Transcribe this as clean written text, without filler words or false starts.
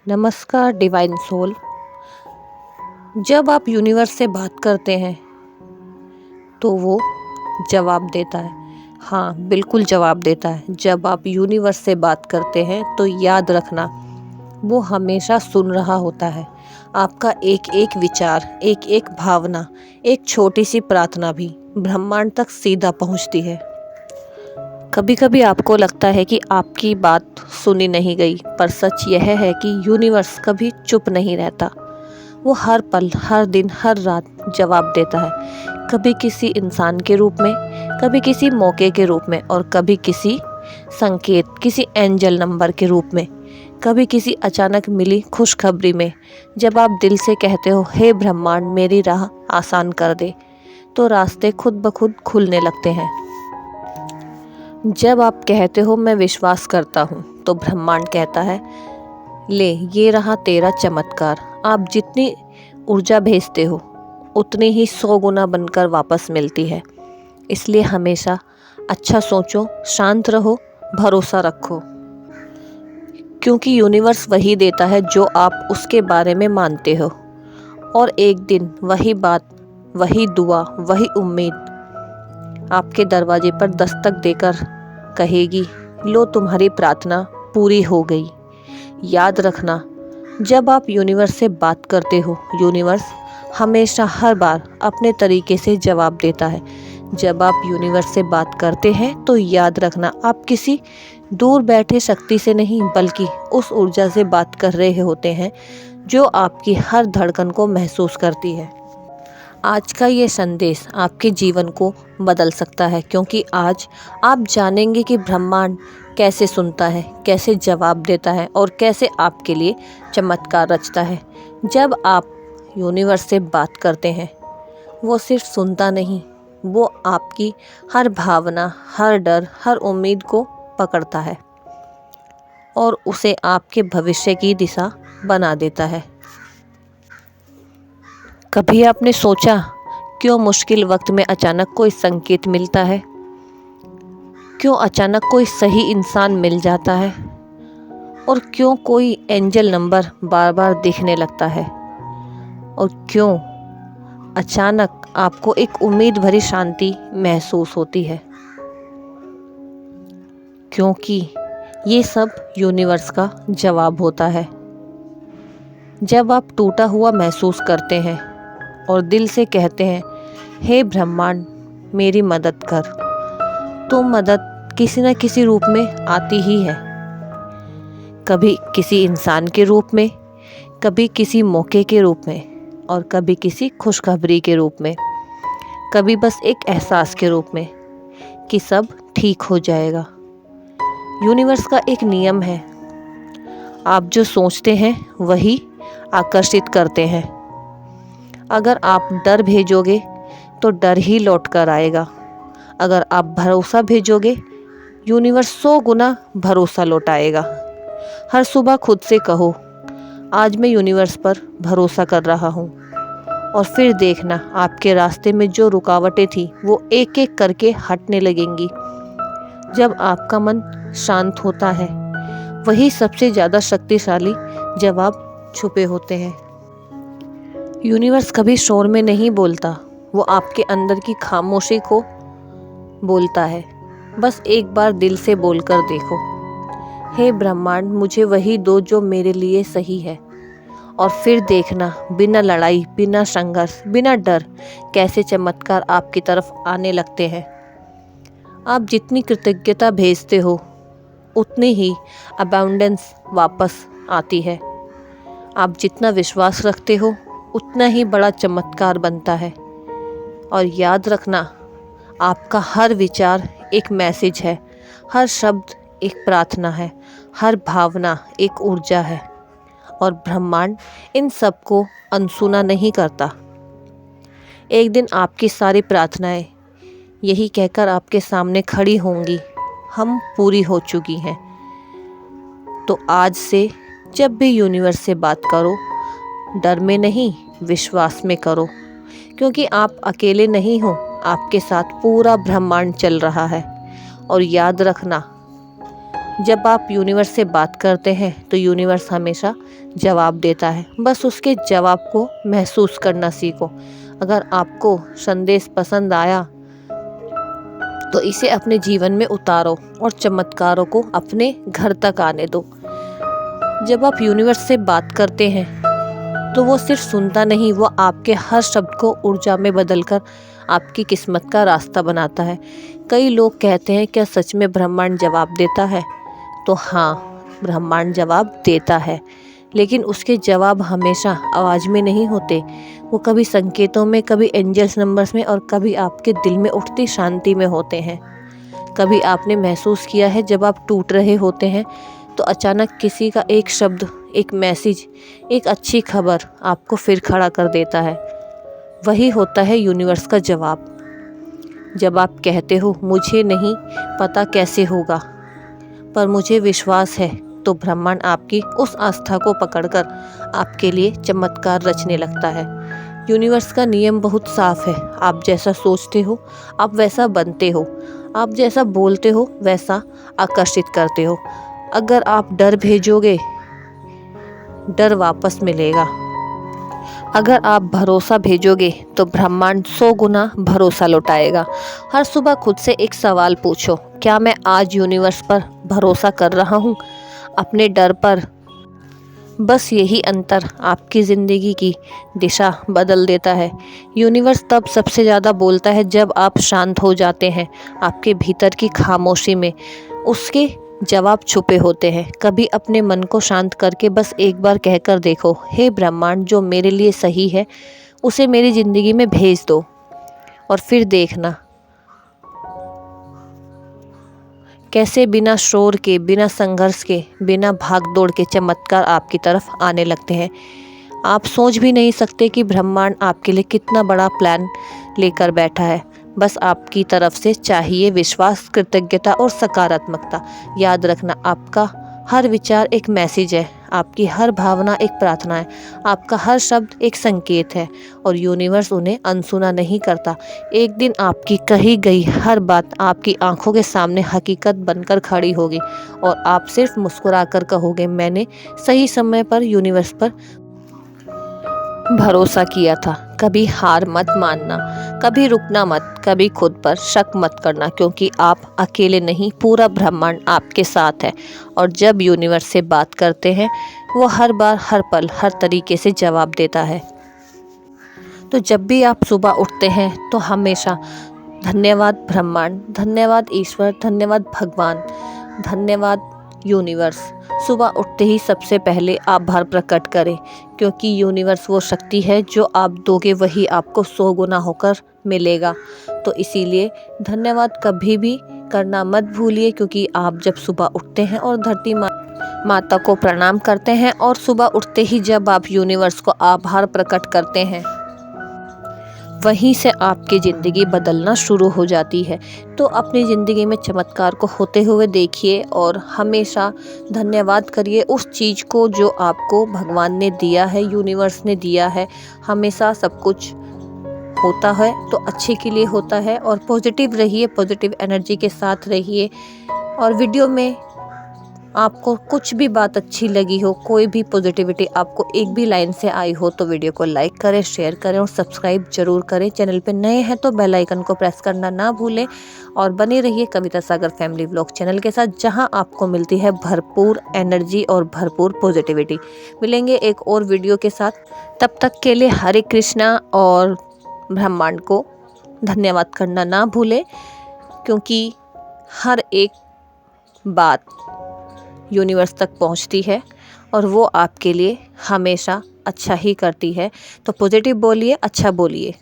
नमस्कार divine soul. जब आप यूनिवर्स से बात करते हैं तो वो जवाब देता है। हाँ, बिल्कुल जवाब देता है। जब आप यूनिवर्स से बात करते हैं तो याद रखना, वो हमेशा सुन रहा होता है। आपका एक एक विचार, एक एक भावना, एक छोटी सी प्रार्थना भी ब्रह्मांड तक सीधा पहुंचती है। कभी कभी आपको लगता है कि आपकी बात सुनी नहीं गई, पर सच यह है कि यूनिवर्स कभी चुप नहीं रहता। वो हर पल, हर दिन, हर रात जवाब देता है। कभी किसी इंसान के रूप में, कभी किसी मौके के रूप में, और कभी किसी संकेत, किसी एंजल नंबर के रूप में, कभी किसी अचानक मिली खुशखबरी में। जब आप दिल से कहते हो, हे ब्रह्मांड मेरी राह आसान कर दे, तो रास्ते खुद ब खुद खुलने लगते हैं। जब आप कहते हो मैं विश्वास करता हूँ, तो ब्रह्मांड कहता है, ले ये रहा तेरा चमत्कार। आप जितनी ऊर्जा भेजते हो उतनी ही 100 गुना बनकर वापस मिलती है। इसलिए हमेशा अच्छा सोचो, शांत रहो, भरोसा रखो, क्योंकि यूनिवर्स वही देता है जो आप उसके बारे में मानते हो। और एक दिन वही बात, वही दुआ, वही उम्मीद आपके दरवाजे पर दस्तक देकर कहेगी, लो तुम्हारी प्रार्थना पूरी हो गई। याद रखना, जब आप यूनिवर्स से बात करते हो, यूनिवर्स हमेशा हर बार अपने तरीके से जवाब देता है। जब आप यूनिवर्स से बात करते हैं तो याद रखना, आप किसी दूर बैठे शक्ति से नहीं, बल्कि उस ऊर्जा से बात कर रहे होते हैं जो आपकी हर धड़कन को महसूस करती है। आज का ये संदेश आपके जीवन को बदल सकता है, क्योंकि आज आप जानेंगे कि ब्रह्मांड कैसे सुनता है, कैसे जवाब देता है और कैसे आपके लिए चमत्कार रचता है। जब आप यूनिवर्स से बात करते हैं, वो सिर्फ सुनता नहीं, वो आपकी हर भावना, हर डर, हर उम्मीद को पकड़ता है और उसे आपके भविष्य की दिशा बना देता है। कभी आपने सोचा, क्यों मुश्किल वक्त में अचानक कोई संकेत मिलता है? क्यों अचानक कोई सही इंसान मिल जाता है? और क्यों कोई एंजल नंबर बार बार दिखने लगता है? और क्यों अचानक आपको एक उम्मीद भरी शांति महसूस होती है? क्योंकि ये सब यूनिवर्स का जवाब होता है। जब आप टूटा हुआ महसूस करते हैं और दिल से कहते हैं, हे ब्रह्मांड मेरी मदद कर, तो मदद किसी न किसी रूप में आती ही है। कभी किसी इंसान के रूप में, कभी किसी मौके के रूप में, और कभी किसी खुशखबरी के रूप में, कभी बस एक एहसास के रूप में कि सब ठीक हो जाएगा। यूनिवर्स का एक नियम है, आप जो सोचते हैं वही आकर्षित करते हैं। अगर आप डर भेजोगे तो डर ही लौट कर आएगा। अगर आप भरोसा भेजोगे, यूनिवर्स 100 गुना भरोसा लौटाएगा। हर सुबह खुद से कहो, आज मैं यूनिवर्स पर भरोसा कर रहा हूँ, और फिर देखना आपके रास्ते में जो रुकावटें थी वो एक एक करके हटने लगेंगी। जब आपका मन शांत होता है, वही सबसे ज़्यादा शक्तिशाली जवाब छुपे होते हैं। यूनिवर्स कभी शोर में नहीं बोलता, वो आपके अंदर की खामोशी को बोलता है। बस एक बार दिल से बोलकर देखो, हे ब्रह्मांड मुझे वही दो जो मेरे लिए सही है। और फिर देखना, बिना लड़ाई, बिना संघर्ष, बिना डर, कैसे चमत्कार आपकी तरफ आने लगते हैं। आप जितनी कृतज्ञता भेजते हो उतनी ही अबाउंडेंस वापस आती है। आप जितना विश्वास रखते हो उतना ही बड़ा चमत्कार बनता है। और याद रखना, आपका हर विचार एक मैसेज है, हर शब्द एक प्रार्थना है, हर भावना एक ऊर्जा है, और ब्रह्मांड इन सब को अनसुना नहीं करता। एक दिन आपकी सारी प्रार्थनाएं यही कहकर आपके सामने खड़ी होंगी, हम पूरी हो चुकी हैं। तो आज से जब भी यूनिवर्स से बात करो, डर में नहीं, विश्वास में करो, क्योंकि आप अकेले नहीं हो, आपके साथ पूरा ब्रह्मांड चल रहा है। और याद रखना, जब आप यूनिवर्स से बात करते हैं तो यूनिवर्स हमेशा जवाब देता है। बस उसके जवाब को महसूस करना सीखो। अगर आपको संदेश पसंद आया तो इसे अपने जीवन में उतारो और चमत्कारों को अपने घर तक आने दो। जब आप यूनिवर्स से बात करते हैं तो वो सिर्फ सुनता नहीं, वो आपके हर शब्द को ऊर्जा में बदलकर आपकी किस्मत का रास्ता बनाता है। कई लोग कहते हैं, क्या सच में ब्रह्मांड जवाब देता है? तो हाँ, ब्रह्मांड जवाब देता है, लेकिन उसके जवाब हमेशा आवाज़ में नहीं होते। वो कभी संकेतों में, कभी एंजल्स नंबर्स में और कभी आपके दिल में उठती शांति में होते हैं। कभी आपने महसूस किया है जब आप टूट रहे होते हैं तो अचानक किसी का एक शब्द, एक मैसेज, एक अच्छी खबर आपको फिर खड़ा कर देता है। वही होता है यूनिवर्स का जवाब। जब आप कहते हो मुझे नहीं पता कैसे होगा पर मुझे विश्वास है, तो ब्रह्मांड आपकी उस आस्था को पकड़कर आपके लिए चमत्कार रचने लगता है। यूनिवर्स का नियम बहुत साफ है। आप जैसा सोचते हो आप वैसा बनते हो। आप जैसा बोलते हो वैसा आकर्षित करते हो। अगर आप डर भेजोगे, डर वापस मिलेगा। अगर आप भरोसा भेजोगे तो ब्रह्मांड 100 गुना भरोसा लौटाएगा। हर सुबह खुद से एक सवाल पूछो, क्या मैं आज यूनिवर्स पर भरोसा कर रहा हूँ, अपने डर पर? बस यही अंतर आपकी ज़िंदगी की दिशा बदल देता है। यूनिवर्स तब सबसे ज़्यादा बोलता है जब आप शांत हो जाते हैं। आपके भीतर की खामोशी में उसके जवाब छुपे होते हैं। कभी अपने मन को शांत करके बस एक बार कहकर देखो, हे ब्रह्मांड, जो मेरे लिए सही है उसे मेरी ज़िंदगी में भेज दो। और फिर देखना कैसे बिना शोर के, बिना संघर्ष के, बिना भाग दौड़ के चमत्कार आपकी तरफ आने लगते हैं। आप सोच भी नहीं सकते कि ब्रह्मांड आपके लिए कितना बड़ा प्लान लेकर बैठा है। बस आपकी तरफ से चाहिए विश्वास, कृतज्ञता और सकारात्मकता। याद रखना, आपका हर विचार एक मैसेज है, आपकी हर भावना एक प्रार्थना है, आपका हर शब्द एक संकेत है और यूनिवर्स उन्हें अनसुना नहीं करता। एक दिन आपकी कही गई हर बात आपकी आंखों के सामने हकीकत बनकर खड़ी होगी और आप सिर्फ मुस्कुराकर कहोगे, मैंने सही समय पर यूनिवर्स पर भरोसा किया था। कभी हार मत मानना, कभी रुकना मत, कभी खुद पर शक मत करना, क्योंकि आप अकेले नहीं, पूरा ब्रह्मांड आपके साथ है। और जब यूनिवर्स से बात करते हैं वो हर बार, हर पल, हर तरीके से जवाब देता है। तो जब भी आप सुबह उठते हैं तो हमेशा धन्यवाद ब्रह्मांड, धन्यवाद ईश्वर, धन्यवाद भगवान, धन्यवाद यूनिवर्स। सुबह उठते ही सबसे पहले आभार प्रकट करें, क्योंकि यूनिवर्स वो शक्ति है जो आप दोगे वही आपको 100 गुना होकर मिलेगा। तो इसीलिए धन्यवाद कभी भी करना मत भूलिए, क्योंकि आप जब सुबह उठते हैं और धरती माता को प्रणाम करते हैं और सुबह उठते ही जब आप यूनिवर्स को आभार प्रकट करते हैं, वहीं से आपकी ज़िंदगी बदलना शुरू हो जाती है। तो अपनी ज़िंदगी में चमत्कार को होते हुए देखिए और हमेशा धन्यवाद करिए उस चीज़ को जो आपको भगवान ने दिया है, यूनिवर्स ने दिया है। हमेशा सब कुछ होता है तो अच्छे के लिए होता है। और पॉजिटिव रहिए, पॉजिटिव एनर्जी के साथ रहिए। और वीडियो में आपको कुछ भी बात अच्छी लगी हो, कोई भी पॉजिटिविटी आपको एक भी लाइन से आई हो, तो वीडियो को लाइक करें, शेयर करें और सब्सक्राइब जरूर करें। चैनल पे नए हैं तो बेल आइकन को प्रेस करना ना भूलें और बने रहिए कविता सागर फैमिली व्लॉग चैनल के साथ, जहां आपको मिलती है भरपूर एनर्जी और भरपूर पॉजिटिविटी। मिलेंगे एक और वीडियो के साथ, तब तक के लिए हरे कृष्णा। और ब्रह्मांड को धन्यवाद करना ना भूलें, क्योंकि हर एक बात यूनिवर्स तक पहुंचती है और वो आपके लिए हमेशा अच्छा ही करती है। तो पॉजिटिव बोलिए, अच्छा बोलिए।